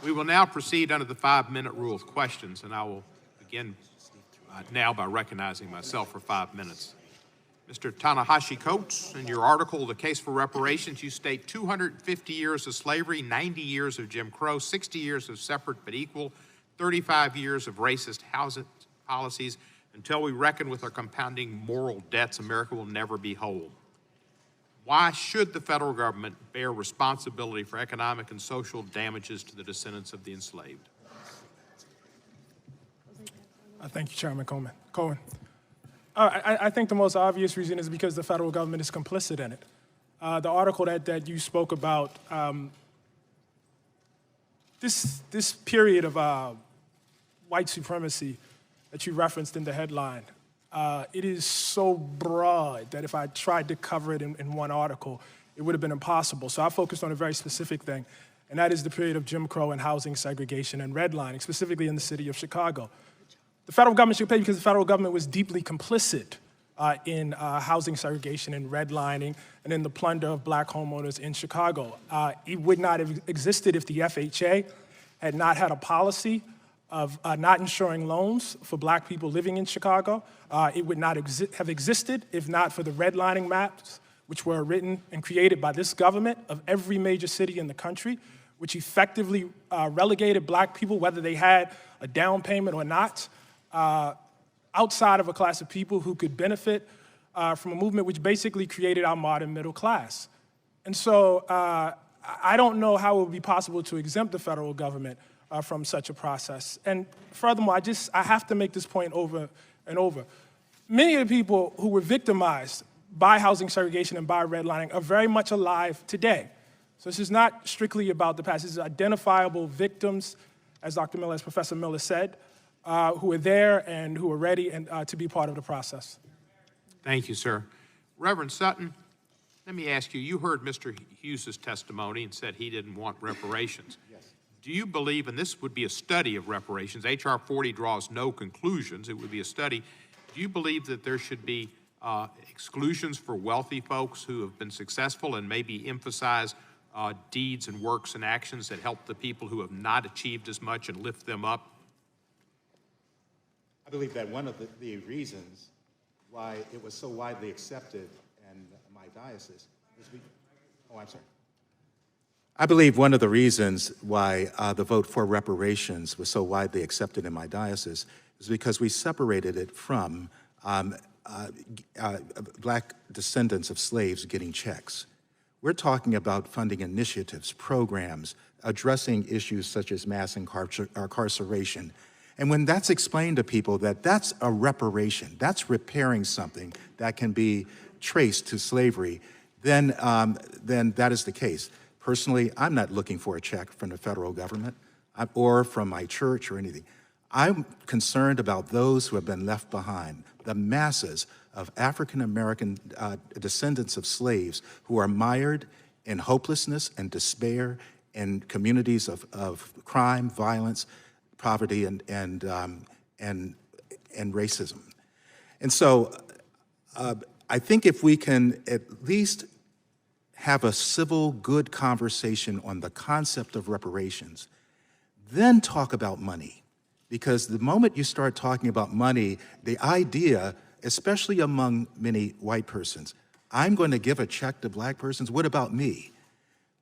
We will now proceed under the 5-minute rule of questions, and I will begin now by recognizing myself for 5 minutes. Mr. Tanahashi Coates, in your article, The Case for Reparations, you state 250 years of slavery, 90 years of Jim Crow, 60 years of separate but equal, 35 years of racist housing policies. Until we reckon with our compounding moral debts, America will never be whole. Why should the federal government bear responsibility for economic and social damages to the descendants of the enslaved? Thank you, Chairman Cohen. I think the most obvious reason is because the federal government is complicit in it. The article that you spoke about, this period of white supremacy that you referenced in the headline, it is so broad that if I tried to cover it in one article, it would have been impossible. So I focused on a very specific thing, and that is the period of Jim Crow and housing segregation and redlining, specifically in the city of Chicago. The federal government should pay because the federal government was deeply complicit in housing segregation and redlining and in the plunder of black homeowners in Chicago. It would not have existed if the FHA had not had a policy of not insuring loans for black people living in Chicago. It would not have existed if not for the redlining maps, which were written and created by this government of every major city in the country, which effectively relegated black people, whether they had a down payment or not, outside of a class of people who could benefit from a movement which basically created our modern middle class. And so I don't know how it would be possible to exempt the federal government from such a process. And furthermore, I have to make this point over and over. Many of the people who were victimized by housing segregation and by redlining are very much alive today. So this is not strictly about the past. This is identifiable victims, as Professor Miller said, who are there and who are ready to be part of the process. Thank you, sir. Reverend Sutton, let me ask you, you heard Mr. Hughes' testimony and said he didn't want reparations. Yes. Do you believe, and this would be a study of reparations, H.R. 40 draws no conclusions, it would be a study, do you believe that there should be exclusions for wealthy folks who have been successful and maybe emphasize deeds and works and actions that help the people who have not achieved as much and lift them up? I believe that one of the reasons why it was so widely accepted in my diocese is I believe one of the reasons why the vote for reparations was so widely accepted in my diocese is because we separated it from black descendants of slaves getting checks. We're talking about funding initiatives, programs, addressing issues such as mass incarceration. And when that's explained to people that that's a reparation, that's repairing something that can be traced to slavery, then that is the case. Personally, I'm not looking for a check from the federal government or from my church or anything. I'm concerned about those who have been left behind, the masses of African-American descendants of slaves who are mired in hopelessness and despair in communities of crime, violence, poverty, and racism. And so I think if we can at least have a civil, good conversation on the concept of reparations, then talk about money. Because the moment you start talking about money, the idea, especially among many white persons, I'm going to give a check to black persons, what about me?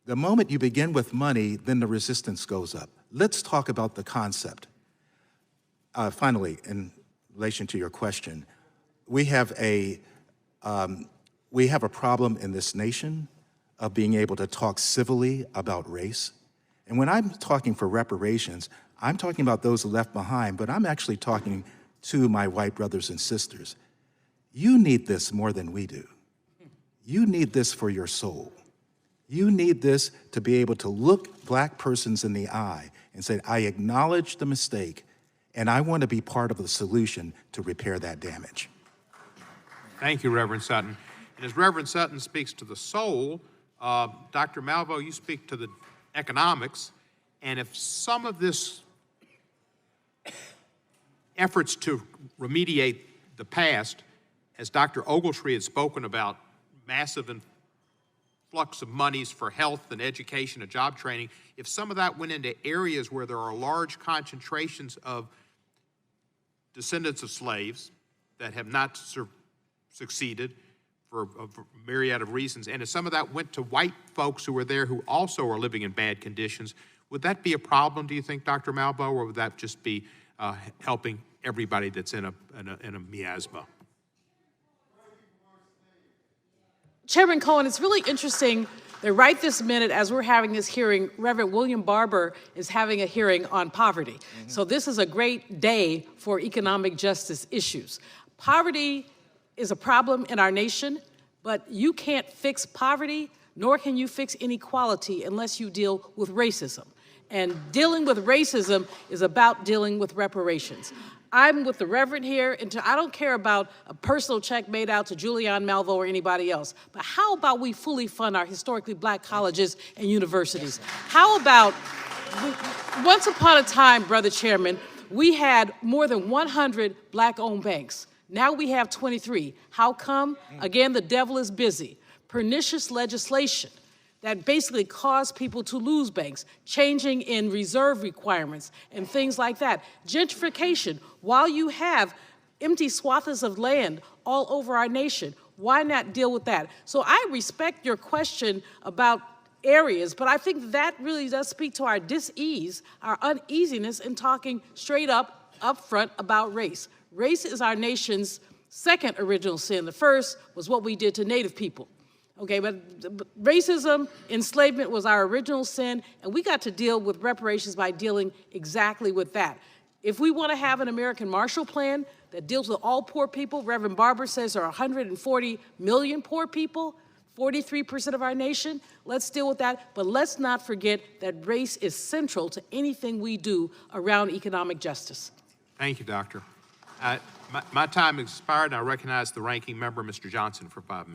The moment you begin with money, then the resistance goes up. Let's talk about the concept. Finally, in relation to your question, we have a problem in this nation of being able to talk civilly about race. And when I'm talking for reparations, I'm talking about those left behind, but I'm actually talking to my white brothers and sisters. You need this more than we do. You need this for your soul. You need this to be able to look black persons in the eye and say, I acknowledge the mistake, and I want to be part of the solution to repair that damage. Thank you, Reverend Sutton. And as Reverend Sutton speaks to the soul, Dr. Malvo, you speak to the economics, and if some of this efforts to remediate the past, as Dr. Ogletree had spoken about, massive flux of monies for health and education and job training, if some of that went into areas where there are large concentrations of descendants of slaves that have not succeeded for a myriad of reasons, and if some of that went to white folks who were there who also are living in bad conditions, would that be a problem, do you think, Dr. Malbo, or would that just be helping everybody that's in a miasma? Chairman Cohen, it's really interesting that right this minute, as we're having this hearing, Reverend William Barber is having a hearing on poverty. So this is a great day for economic justice issues. Poverty is a problem in our nation, but you can't fix poverty, nor can you fix inequality unless you deal with racism. And dealing with racism is about dealing with reparations. I'm with the Reverend here, and I don't care about a personal check made out to Julianne Malvo or anybody else, but how about we fully fund our historically black colleges and universities? How about, once upon a time, Brother Chairman, we had more than 100 black-owned banks. Now we have 23. How come? Again, the devil is busy. Pernicious legislation that basically caused people to lose banks, changing in reserve requirements and things like that. Gentrification, while you have empty swaths of land all over our nation, why not deal with that? So I respect your question about areas, but I think that really does speak to our dis-ease, our uneasiness in talking straight up front about race. Race is our nation's second original sin. The first was what we did to Native people. Okay, but racism, enslavement was our original sin, and we got to deal with reparations by dealing exactly with that. If we want to have an American Marshall Plan that deals with all poor people, Reverend Barber says there are 140 million poor people, 43% of our nation, let's deal with that, but let's not forget that race is central to anything we do around economic justice. Thank you, Doctor. My time has expired, and I recognize the ranking member, Mr. Johnson, for 5 minutes.